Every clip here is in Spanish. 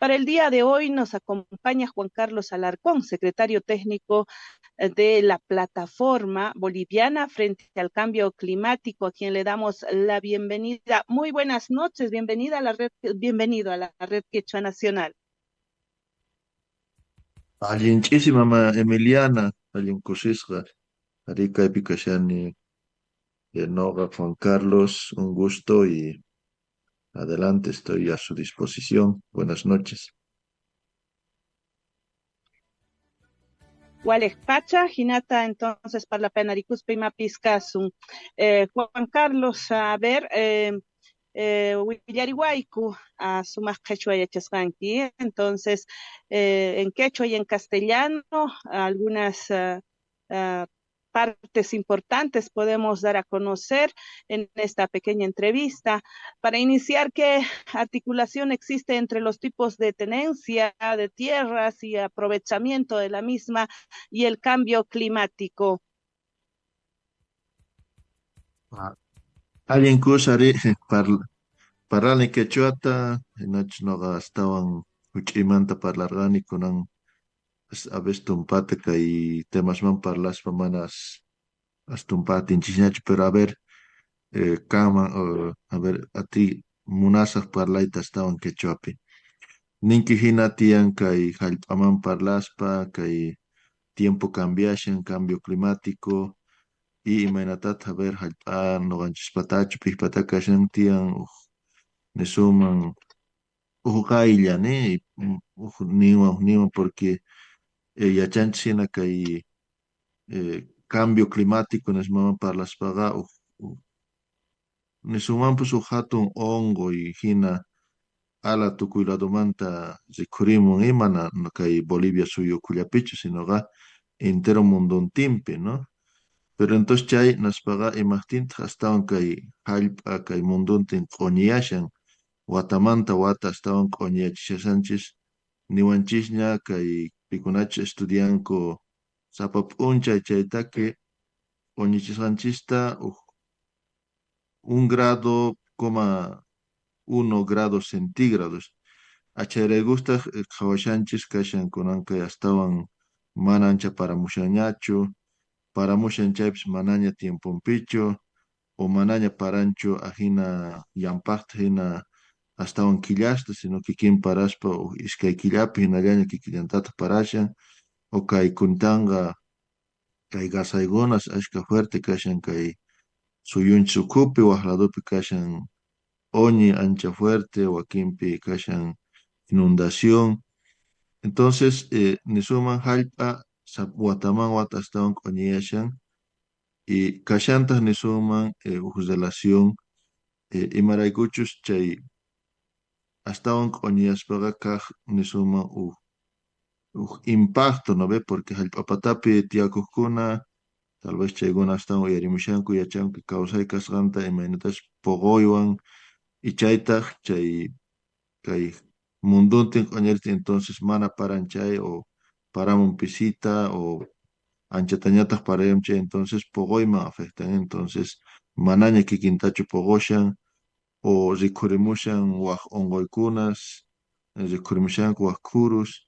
Para el día de hoy nos acompaña Juan Carlos Alarcón, secretario técnico de la plataforma boliviana frente al cambio climático, a quien le damos la bienvenida. Muy buenas noches, bienvenida a la red, bienvenido a la red Quechua Nacional. Allinchísima ma Emiliana, allinkusisqa, Arica Picashani, Noga Juan Carlos, un gusto y adelante, estoy a su disposición. Buenas noches. Wales Pacha, Hinata, entonces, para la pena Ricuspe y Mapiscasun. Juan Carlos, a ver, Willarihuaycu, a Sumas Quechua y Echasqanqui. Entonces, en quechua y en castellano, algunas partes importantes podemos dar a conocer en esta pequeña entrevista. Para iniciar, ¿qué articulación existe entre los tipos de tenencia de tierras y aprovechamiento de la misma y el cambio climático? Ah, Allinkusari, parlani quechuata, hinach noga estaban huchimanta parlargani kunan aves tumpate y temas man parlas manas astumpate inchinacho, pero a ver, kama, a ver, a ti munasas parlaita estaban quechuapi. Ninki hina tiyan kay hallp'aman parlaspa kay tiempo cambiashan, cambio climático y imaynatata haber hallp'a noqanchispatachu pispata kashan tiyan nesuman qaylla ne niwan porque yachanchik hina kay cambio climático nismaman parlaspaqa nisumanpus hatun hongo y hina ala tukuy ladumanta rikhurimun imana kay Bolivia suyo kullapichu, sinoqa entero munduntinpi, ¿no? Pero entonces chay naspaqa imaqtintaq astawan kay hallp'a kay munduntin q'uñiyashan, watamanta wata astawan q'uñiyachishashanchis, niwanchisña kay pikunachu estudianku sapa p'unchay chaytaki q'uñichisqanchista 1,1 grados centígrados. Achayraykustaq qhawashanchis kashan kunankay astawan mana ancha paramushañachu, paramushan chaypis manaña tiempunpichu, o manaña paranchu ahina llampaqta hina astawan killasta, sino kikin paraspa o iskay killapi hinallaña kikillantata parashan, o kay kuntanga kay gasaykunas ashka fuerte kashan kay suyunchis ukhupi waqladupi kashan oñi ancha fuerte, wakinpi kashan inundación. Entonces, nisuman hallp'a wataman wata astawan q'uñiyashan y kashantaj nisuman relación imaraykuchus chay astawan q'uñiyaspaqa kaq nisuman impacto, ¿no ve? Porque hallp'apatapi tiyakuqkuna tal vez chaykuna astawan uyarimushanku yachanku kawsay kasqanta imaynatash puquywan y chaytaj kay munduntin q'uñirtin entonces mana paran chay o paramun pisita o anchatañataq parayan chay entonces puquyman afectan entonces manaña kikintachu puqushan o rikhurimushan waq unquykunas rikhurimushanku waq kurus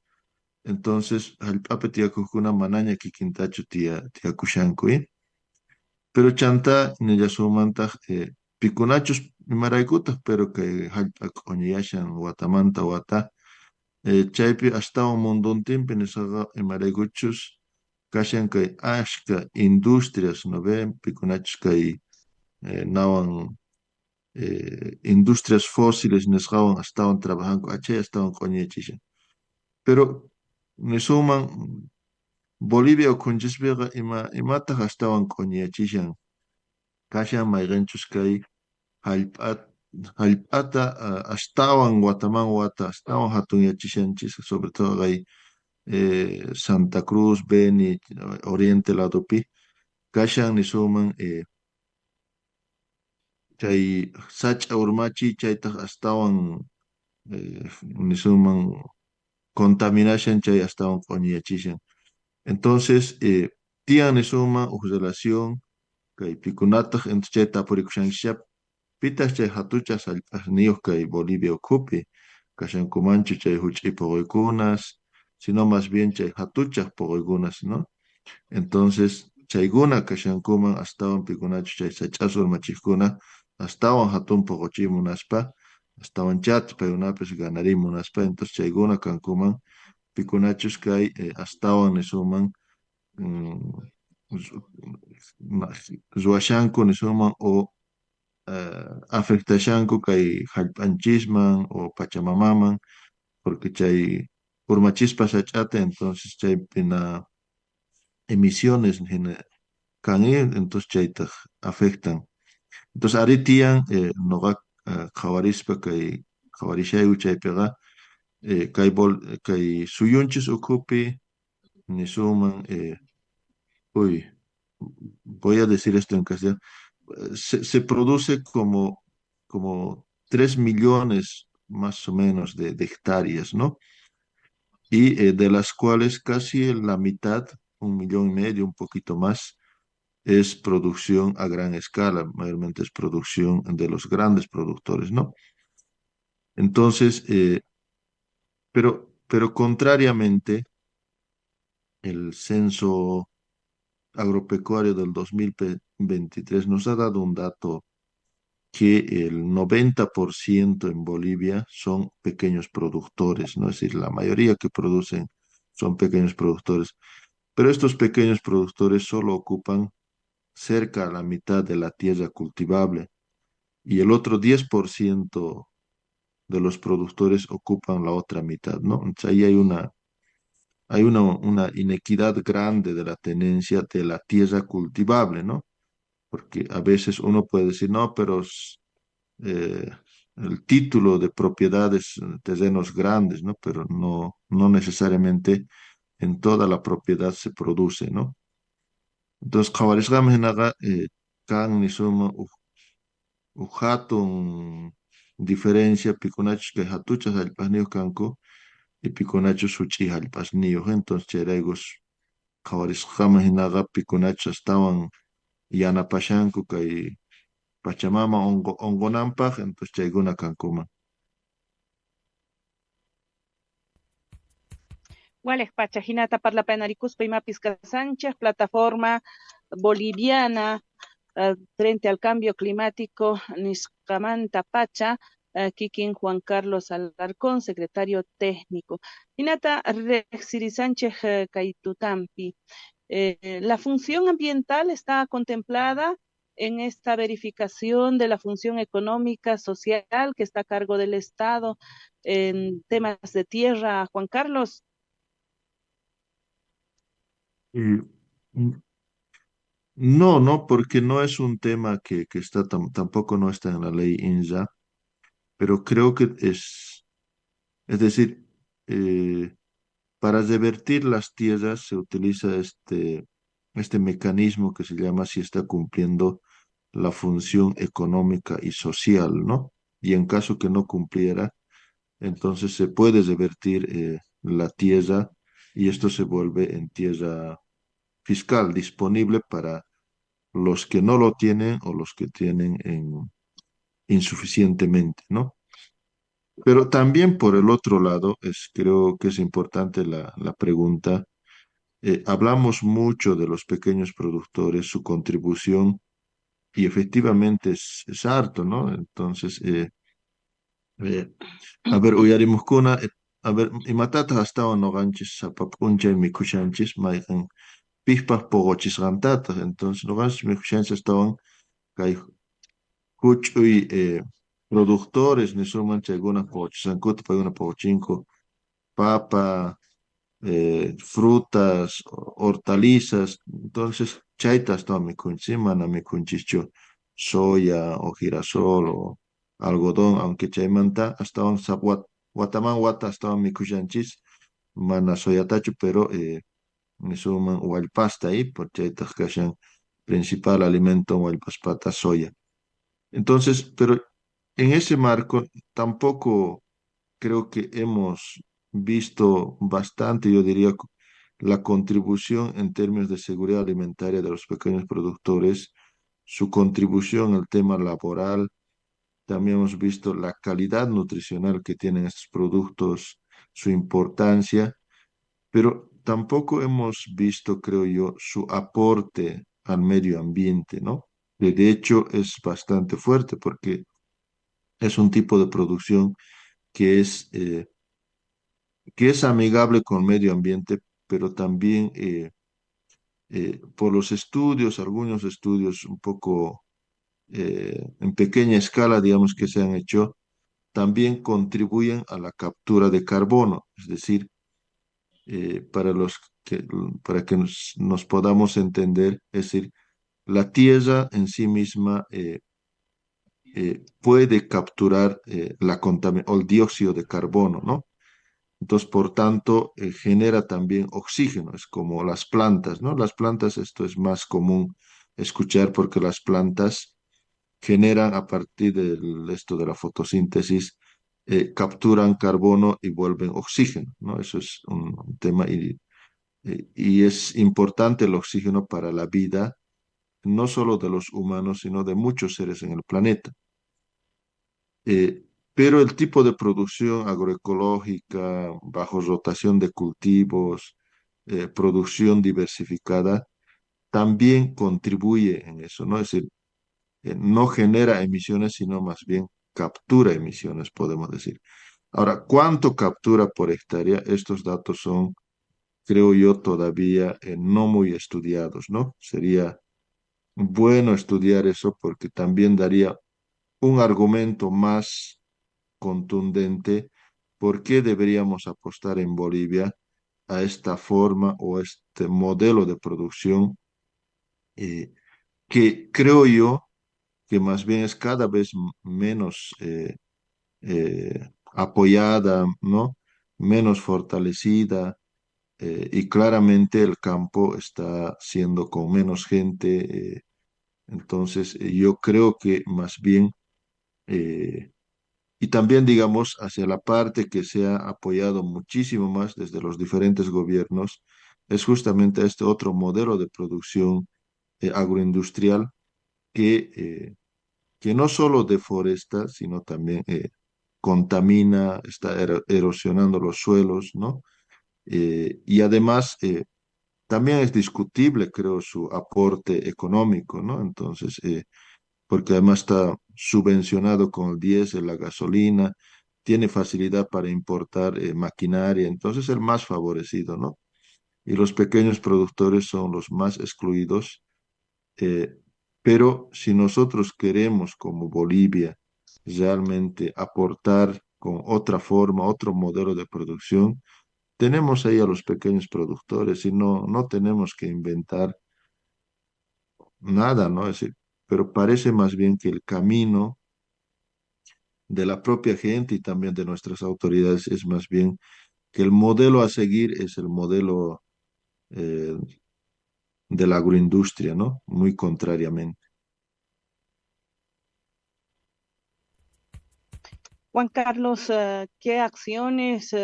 entonces hallp'api tiyakuqkuna manaña kikintachu tiyakushanku pero chanta nillasumantaq pikunachus imaraykutaq pero kay hallp'a q'uñiyashan watamanta wata chaypi astawan munduntinpi nisqaqa imaraykuchus kashan kay achka industrias no ve pikunachus kay nawan industrias fósiles nisqawan astawan trabajanku achay astawan q'uñiyachishan pero nisuman Bolivia ukhunchispiqa imataq astawan q'uñiyachishan kashan mayqanchus kay hallp'a hallp'ata astawan wataman wata astawan hatunyachishanchis sobre todo kay Santa Cruz, Beni, Oriente ladopi kashan nisuman chay sach'a urmachi chaytaq astawan nisuman contaminashan chay astawan q'uñiyachishan entonces tiyan nisuman relación kay pikunataq entonces chay tapurikushankishap pitaq chay hatuchas hallp'aqniyuq kay Bolivia ukhupi kashankumanchu chay huch'y puquykunas, sino más bien chay hatuchaq puquykunas, ¿no? Entonces, chayguna kashankuman astawan pikunachu chay sach'asun urmachikuna, astawan hatun puquchimunaspa, astawan chat paykunapis ganarimunaspa, entonces chayguna kankuman pikunachus kay astawan nisuman ruwashanku nisuman o afectashanku kay hallp'anchisman o Pachamamaman, porque chay urmachispa sach'ata, entonces chaypina emisiones kan'i, entonces chayta afectan. Entonces ari tiyan noqa qhawarispa kay qhawarishayku chaypiqa kay suyunchis ukhupi nisuman uy, voy a decir esto en castellano, se produce como 3 millones más o menos de hectáreas, ¿no? Y de las cuales casi la mitad, 1,5 millones, un poquito más, es producción a gran escala, mayormente es producción de los grandes productores, ¿no? Entonces, pero contrariamente, el censo agropecuario del 2023 nos ha dado un dato que el 90% en Bolivia son pequeños productores, ¿no? Es decir, la mayoría que producen son pequeños productores, pero estos pequeños productores solo ocupan cerca a la mitad de la tierra cultivable y el otro 10% de los productores ocupan la otra mitad, ¿no? Entonces ahí hay una inequidad grande de la tenencia de la tierra cultivable, ¿no? Porque a veces uno puede decir, no, pero eh, el título de propiedades, terrenos grandes, ¿no? Pero no necesariamente en toda la propiedad se produce, ¿no? Entonces, kawarisqam hinaqa kan nisuma hatun diferencia pikunachus que hatuchas allpasniyoq kanku y pikunachus huch'uy allpasniyoq. Entonces, chayraykus kawarisqama hinaqa pikunachus astawan yanapashanku kay Pachamama ongonanpaq, entonces chaykuna kankuman. Wales Pachajinata Parlapanaricuspa imapis Sánchez, plataforma boliviana frente al cambio climático, Niscamanta Pacha, Kikin Juan Carlos Alarcón, secretario técnico. Hinata Rexiri Sánchez Caitutampi. La función ambiental está contemplada en esta verificación de la función económica, social que está a cargo del Estado en temas de tierra. Juan Carlos. Y, mm, no, porque no es un tema que está tampoco no está en la ley INSA, pero creo que es decir, eh, para revertir las tierras se utiliza este mecanismo que se llama si está cumpliendo la función económica y social, ¿no? Y en caso que no cumpliera, entonces se puede revertir la tierra y esto se vuelve en tierra fiscal disponible para los que no lo tienen o los que tienen insuficientemente, ¿no? Pero también por el otro lado, creo que es importante la pregunta. Hablamos mucho de los pequeños productores, su contribución, y efectivamente es harto, ¿no? Entonces, eh, a ver, uyarimuskuna, a ver, imatata hasta no ganchis sapapuncha mikushanchis, maigan pispas pogochisgantatas, entonces no ganchis mikushanchis estaban kay huch'uy productores, ni suman chayguna pogochisgankuta, payguna pogochinko, papa, frutas, hortalizas, entonces chaitas no mikunchis, mana mikunchichu soya o girasol o algodón, aunque chaymanta hasta wataman wata hasta mikushanchis, mana soyatachu, pero nisuman wallpasta ahí, por chaytas kashan principal alimento wallpaspata soya. Entonces, pero en ese marco tampoco creo que hemos visto bastante, yo diría, la contribución en términos de seguridad alimentaria de los pequeños productores, su contribución al tema laboral, también hemos visto la calidad nutricional que tienen estos productos, su importancia, pero tampoco hemos visto, creo yo, su aporte al medio ambiente, ¿no? Que de hecho es bastante fuerte porque es un tipo de producción que que es amigable con el medio ambiente, pero también por los estudios, algunos estudios un poco en pequeña escala, digamos, que se han hecho, también contribuyen a la captura de carbono, es decir, para para que nos podamos entender, es decir, la Tierra en sí misma puede capturar o el dióxido de carbono, ¿no? Entonces, por tanto, genera también oxígeno, es como las plantas, ¿no? Las plantas, esto es más común escuchar porque las plantas generan a partir de esto de la fotosíntesis, capturan carbono y vuelven oxígeno, ¿no? Eso es un tema y es importante el oxígeno para la vida, no solo de los humanos, sino de muchos seres en el planeta. Eh, pero el tipo de producción agroecológica, bajo rotación de cultivos, producción diversificada, también contribuye en eso, ¿no? Es decir, no genera emisiones, sino más bien captura emisiones, podemos decir. Ahora, ¿cuánto captura por hectárea? Estos datos son, creo yo, todavía no muy estudiados, ¿no? Sería bueno estudiar eso porque también daría un argumento más contundente por qué deberíamos apostar en Bolivia a esta forma o este modelo de producción eh, que creo yo que más bien es cada vez menos apoyada, ¿no? Menos fortalecida y claramente el campo está siendo con menos gente. Entonces, yo creo que más bien, eh, y también digamos, hacia la parte que se ha apoyado muchísimo más desde los diferentes gobiernos, es justamente este otro modelo de producción agroindustrial que no solo deforesta, sino también contamina, está erosionando los suelos, ¿no? Y además, también es discutible, creo, su aporte económico, ¿no? Entonces, porque además está subvencionado con el diésel, la gasolina, tiene facilidad para importar maquinaria, entonces el más favorecido, ¿no? Y los pequeños productores son los más excluidos. eh, pero si nosotros queremos, como Bolivia, realmente aportar con otra forma, otro modelo de producción, tenemos ahí a los pequeños productores y no tenemos que inventar nada, ¿no? Es decir, pero parece más bien que el camino de la propia gente y también de nuestras autoridades es más bien que el modelo a seguir es el modelo eh, de la agroindustria, ¿no? Muy contrariamente. Juan Carlos, ¿qué acciones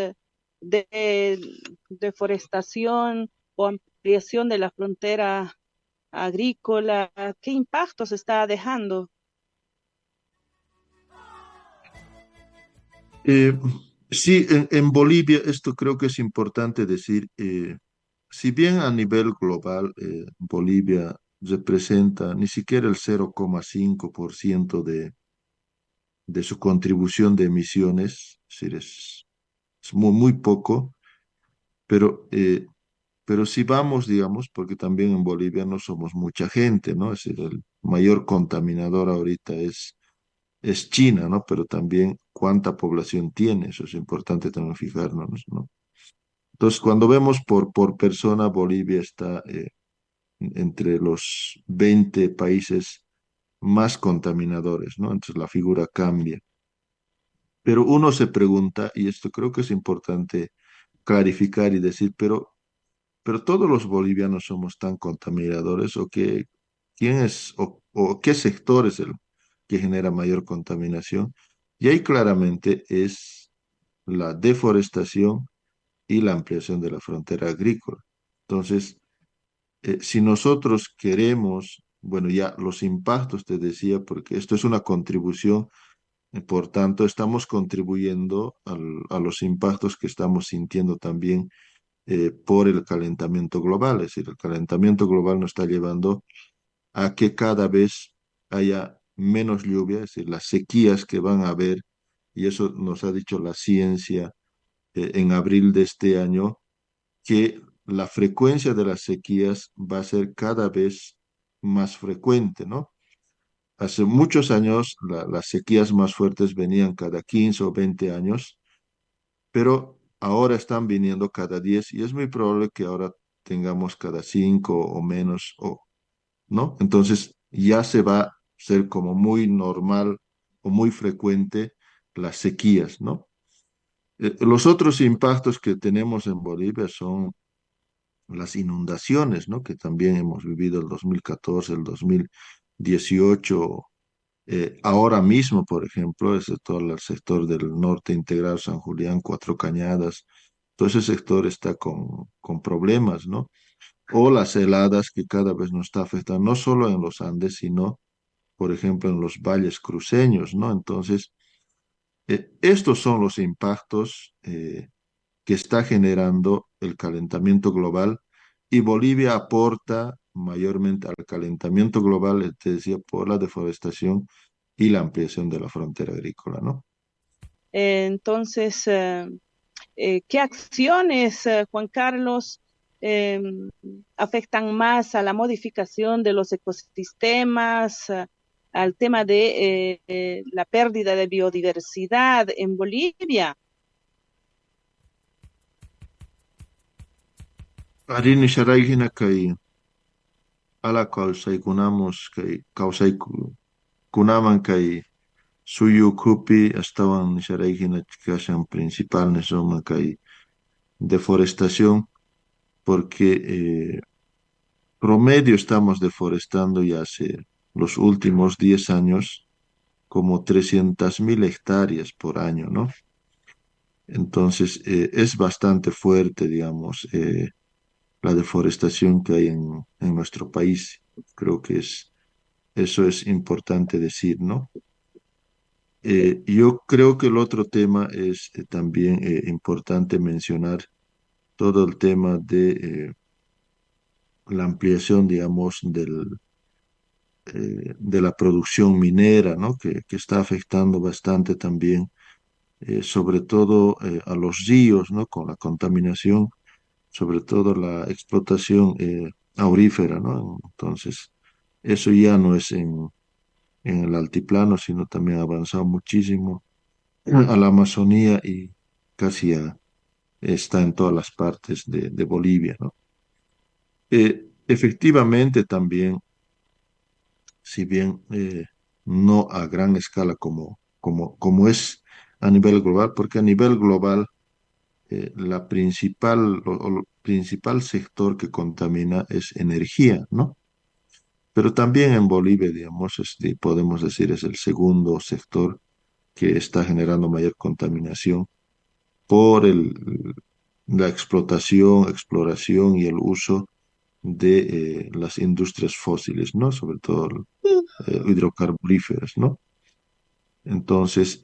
de deforestación o ampliación de la frontera agrícola, qué impactos está dejando? Eh, sí, en Bolivia esto creo que es importante decir, si bien a nivel global Bolivia representa ni siquiera el 0,5% de su contribución de emisiones, es decir, es muy poco, pero, eh, pero si vamos, digamos, porque también en Bolivia no somos mucha gente, ¿no? Es decir, el mayor contaminador ahorita es China, ¿no? Pero también cuánta población tiene, eso es importante también fijarnos, ¿no? Entonces, cuando vemos por persona, Bolivia está entre los 20 países más contaminadores, ¿no? Entonces la figura cambia. Pero uno se pregunta, y esto creo que es importante clarificar y decir, pero todos los bolivianos somos tan contaminadores, o que, ¿quién es, o qué sector es el que genera mayor contaminación? Y ahí claramente es la deforestación y la ampliación de la frontera agrícola. Entonces, si nosotros queremos, bueno, ya los impactos, te decía, porque esto es una contribución, Y por tanto, estamos contribuyendo a los impactos que estamos sintiendo también por el calentamiento global. Es decir, el calentamiento global nos está llevando a que cada vez haya menos lluvia, es decir, las sequías que van a haber, y eso nos ha dicho la ciencia en abril de este año, que la frecuencia de las sequías va a ser cada vez más frecuente, ¿no? Hace muchos años las sequías más fuertes venían cada 15 o 20 años, pero ahora están viniendo cada 10 y es muy probable que ahora tengamos cada 5 o menos, o, ¿no? Entonces ya se va a ser como muy normal o muy frecuente las sequías, ¿no? Los otros impactos que tenemos en Bolivia son las inundaciones, ¿no? Que también hemos vivido el 2014, el 2018. Ahora mismo, por ejemplo, es todo el sector del norte integral, San Julián, Cuatro Cañadas, todo ese sector está con problemas, ¿no? O las heladas que cada vez nos está afectando, no solo en los Andes, sino, por ejemplo, en los valles cruceños, ¿no? Entonces, estos son los impactos que está generando el calentamiento global y Bolivia aporta mayormente al calentamiento global, te decía, por la deforestación y la ampliación de la frontera agrícola, ¿no? Entonces, ¿qué acciones, Juan Carlos, eh, afectan más a la modificación de los ecosistemas, al tema de la pérdida de biodiversidad en Bolivia? Arini sharaygina kay ala kawsaykunamos kay kawsaykunaman kay suyukhupi astawan sharaygina kashan principal nisuma kay deforestación porque promedio estamos deforestando ya hace los últimos 10 años como 300.000 hectáreas por año, ¿no? Entonces, es bastante fuerte, digamos, la deforestación que hay en nuestro país. Creo que eso es importante decir, ¿no? Yo creo que el otro tema es también importante mencionar todo el tema de la ampliación, digamos, de la producción minera, ¿no? Que está afectando bastante también, sobre todo a los ríos, ¿no? Con la contaminación, sobre todo la explotación aurífera, ¿no? Entonces, eso ya no es en el altiplano, sino también ha avanzado muchísimo a la Amazonía y casi está en todas las partes de Bolivia, ¿no? Efectivamente también, si bien no a gran escala como es a nivel global, porque a nivel global la principal, o el principal sector que contamina es energía, ¿no? Pero también en Bolivia, digamos, podemos decir es el segundo sector que está generando mayor contaminación por la explotación, exploración y el uso de las industrias fósiles, ¿no? Sobre todo hidrocarburíferas, ¿no? Entonces,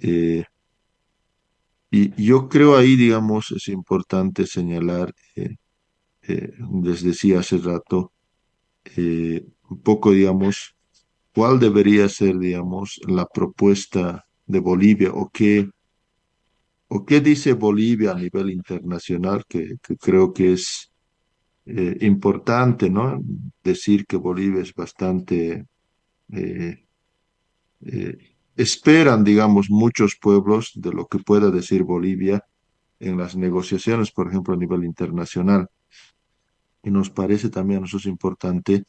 y yo creo ahí, digamos, es importante señalar, les decía hace rato, un poco, digamos, cuál debería ser, digamos, la propuesta de Bolivia o qué dice Bolivia a nivel internacional, que creo que es importante, ¿no? Decir que Bolivia es bastante, eh, eh, esperan, digamos, muchos pueblos de lo que pueda decir Bolivia en las negociaciones, por ejemplo, a nivel internacional. Y nos parece también a nosotros importante,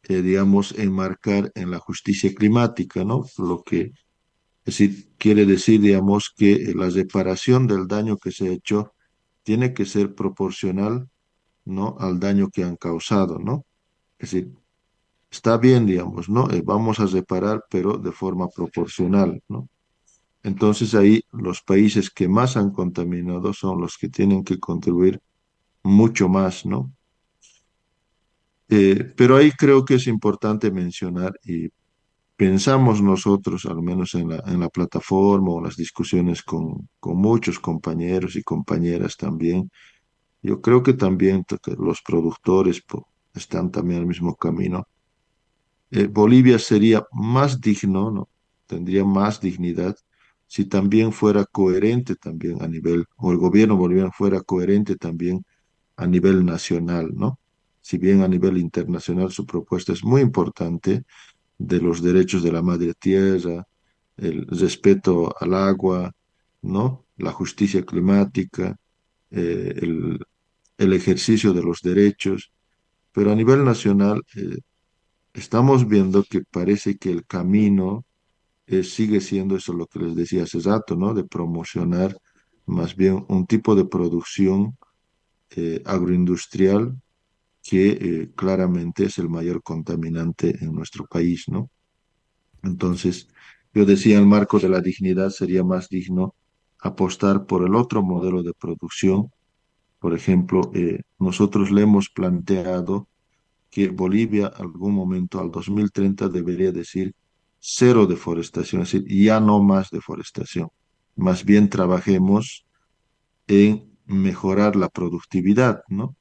digamos, enmarcar en la justicia climática, ¿no? Lo que es decir, quiere decir, digamos, que la reparación del daño que se ha hecho tiene que ser proporcional, ¿no? Al daño que han causado, ¿no? Es decir, está bien, digamos, ¿no? Vamos a reparar, pero de forma proporcional, ¿no? Entonces ahí los países que más han contaminado son los que tienen que contribuir mucho más, ¿no? Pero ahí creo que es importante mencionar, pensamos nosotros, al menos en la plataforma o en las discusiones con muchos compañeros y compañeras también, yo creo que también que los productores están también en el mismo camino. Bolivia sería más digno, ¿no? Tendría más dignidad si también fuera coherente también a nivel, o el gobierno boliviano fuera coherente también a nivel nacional, ¿no? Si bien a nivel internacional su propuesta es muy importante de los derechos de la madre tierra, el respeto al agua, ¿no? La justicia climática, el ejercicio de los derechos, pero a nivel nacional estamos viendo que parece que el camino sigue siendo eso lo que les decía hace rato, ¿no? De promocionar más bien un tipo de producción agroindustrial que claramente es el mayor contaminante en nuestro país, ¿no? Entonces, yo decía, en el marco de la dignidad sería más digno apostar por el otro modelo de producción. Por ejemplo, nosotros le hemos planteado que Bolivia algún momento al 2030 debería decir cero deforestación, es decir, ya no más deforestación. Más bien trabajemos en mejorar la productividad, ¿no?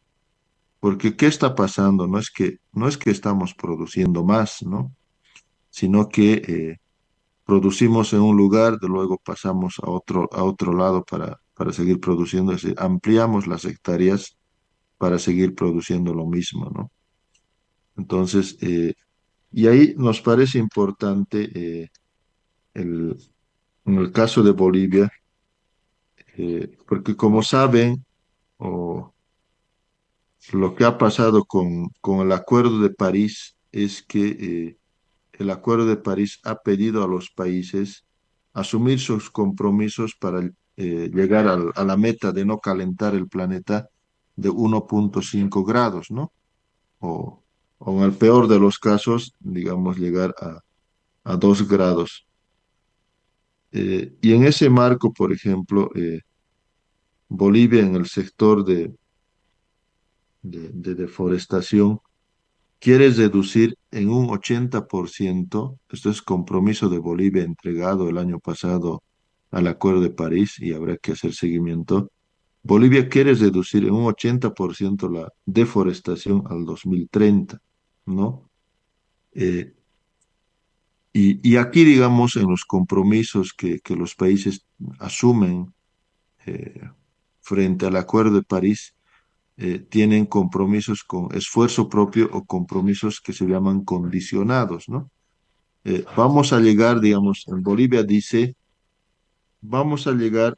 Porque ¿qué está pasando? No es que estamos produciendo más, ¿no? Sino que producimos en un lugar, de luego pasamos a otro lado para seguir produciendo, es decir, ampliamos las hectáreas para seguir produciendo lo mismo, ¿no? Entonces, y ahí nos parece importante, el, en el caso de Bolivia, porque como saben, o lo que ha pasado con el Acuerdo de París es que el Acuerdo de París ha pedido a los países asumir sus compromisos para llegar a la meta de no calentar el planeta de 1,5 grados, ¿no? O, o en el peor de los casos, digamos, llegar a 2 grados. Y en ese marco, por ejemplo, Bolivia en el sector de deforestación quiere reducir en un 80%, esto es compromiso de Bolivia entregado el año pasado al Acuerdo de París y habrá que hacer seguimiento. Bolivia quiere reducir en un 80% la deforestación al 2030, ¿no? Eh, y aquí, digamos, en los compromisos que los países asumen eh, frente al Acuerdo de París, tienen compromisos con esfuerzo propio o compromisos que se llaman condicionados, ¿no? Vamos a llegar, digamos, en Bolivia dice, vamos a llegar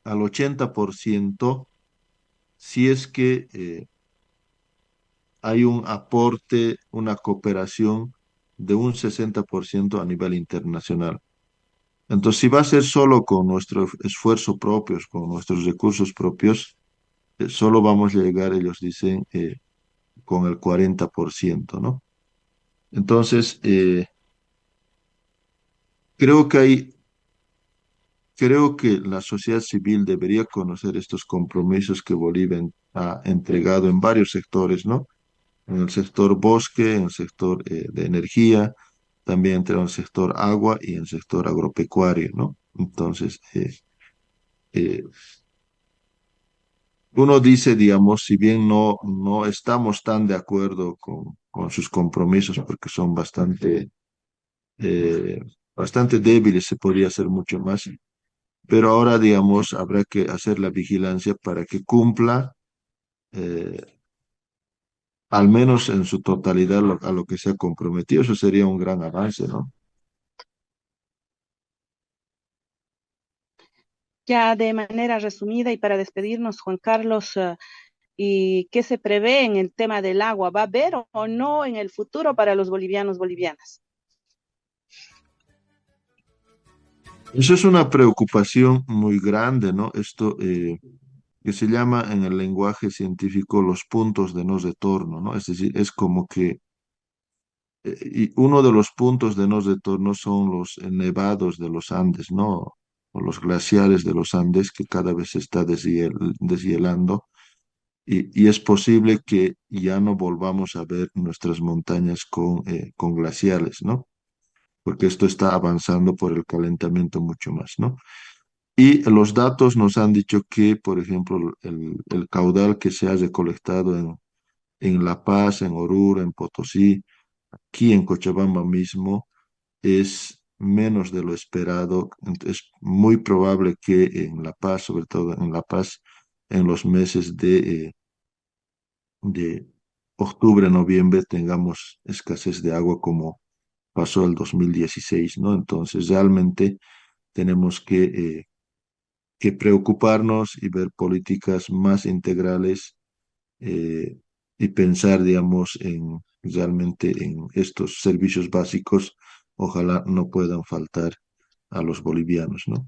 al 80% si es que hay un aporte, una cooperación de un 60% a nivel internacional. Entonces, si va a ser solo con nuestro esfuerzo propios, con nuestros recursos propios, solo vamos a llegar, ellos dicen, con el 40%, ¿no? Entonces, creo que hay, creo que la sociedad civil debería conocer estos compromisos que Bolivia ha entregado en varios sectores, ¿no? En el sector bosque, en el sector de energía, también entre el sector agua y el sector agropecuario, ¿no? Entonces, eh, uno dice, digamos, si bien no estamos tan de acuerdo con sus compromisos porque son eh, bastante débiles, se podría hacer mucho más, pero ahora, digamos, habrá que hacer la vigilancia para que cumpla, eh, al menos en su totalidad, a lo que se ha comprometido. Eso sería un gran avance, ¿no? Ya de manera resumida y para despedirnos, Juan Carlos, ¿y qué se prevé en el tema del agua? ¿Va a haber o no en el futuro para los bolivianos, bolivianas? Eso es una preocupación muy grande, ¿no? Esto que se llama en el lenguaje científico los puntos de no retorno, ¿no? Es decir, es como que y uno de los puntos de no retorno son los nevados de los Andes, ¿no? O los glaciares de los Andes que cada vez se está deshielando y es posible que ya no volvamos a ver nuestras montañas con glaciares, ¿no? porque esto está avanzando por el calentamiento mucho más, ¿no? Y los datos nos han dicho que, por ejemplo, el caudal que se ha recolectado en La Paz, en Oruro, en Potosí, aquí en Cochabamba mismo, es menos de lo esperado. Es muy probable que en La Paz, sobre todo en La Paz, en los meses de octubre, noviembre, tengamos escasez de agua como pasó el 2016, ¿no? Entonces, realmente tenemos que preocuparnos y ver políticas más integrales eh, y pensar, digamos, en realmente en estos servicios básicos, ojalá no puedan faltar a los bolivianos, ¿no?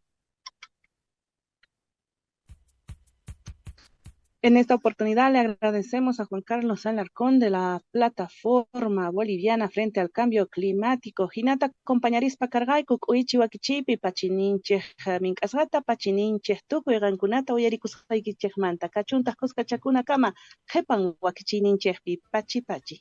En esta oportunidad le agradecemos a Juan Carlos Alarcón de la Plataforma Boliviana frente al Cambio Climático. Hinata compañerispa cargaykuk uichi wakichipi pachininchej mink'asqata pachininchej tukuy qankunata uyarikusqaykichejmanta kachuntaq kuskachakuna kama qhipan wakichiyninchejpi pachi pachi.